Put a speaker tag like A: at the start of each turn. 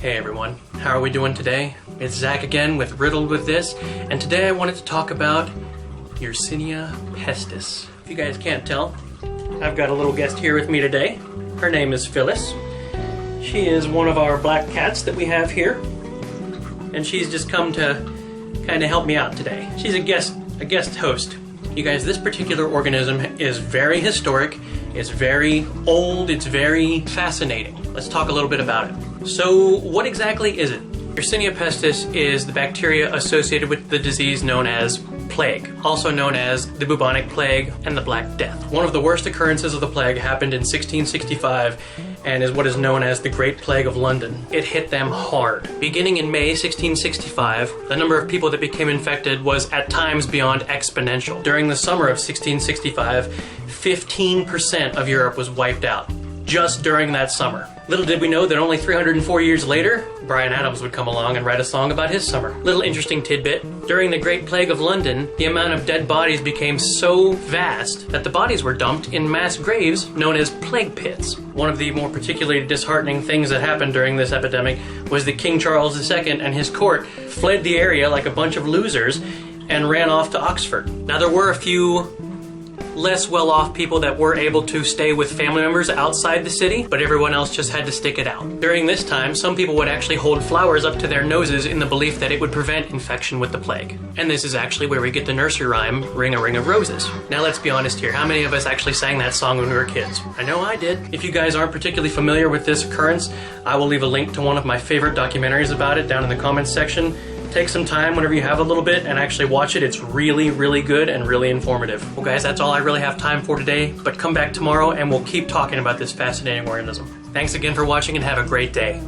A: Hey everyone, how are we doing today? It's Zach again with Riddled With This, and today I wanted to talk about Yersinia pestis. If you guys can't tell, I've got a little guest here with me today. Her name is Phyllis. She is one of our black cats that we have here, and she's just come to kind of help me out today. She's a guest host. You guys, this particular organism is very historic, it's very old, it's very fascinating. Let's talk a little bit about it. So what exactly is it? Yersinia pestis is the bacteria associated with the disease known as plague, also known as the bubonic plague and the Black Death. One of the worst occurrences of the plague happened in 1665 and is what is known as the Great Plague of London. It hit them hard. Beginning in May 1665, the number of people that became infected was at times beyond exponential. During the summer of 1665, 15% of Europe was wiped out, just during that summer. Little did we know that only 304 years later, Bryan Adams would come along and write a song about his summer. Little interesting tidbit, during the Great Plague of London, the amount of dead bodies became so vast that the bodies were dumped in mass graves known as plague pits. One of the more particularly disheartening things that happened during this epidemic was that King Charles II and his court fled the area like a bunch of losers and ran off to Oxford. Now there were a few less well-off people that were able to stay with family members outside the city, but everyone else just had to stick it out. During this time, some people would actually hold flowers up to their noses in the belief that it would prevent infection with the plague. And this is actually where we get the nursery rhyme, Ring a Ring of Roses. Now let's be honest here, how many of us actually sang that song when we were kids? I know I did. If you guys aren't particularly familiar with this occurrence, I will leave a link to one of my favorite documentaries about it down in the comments section. Take some time whenever you have a little bit and actually watch it. It's really, really good and really informative. Well guys, that's all I really have time for today, but come back tomorrow and we'll keep talking about this fascinating organism. Thanks again for watching and have a great day.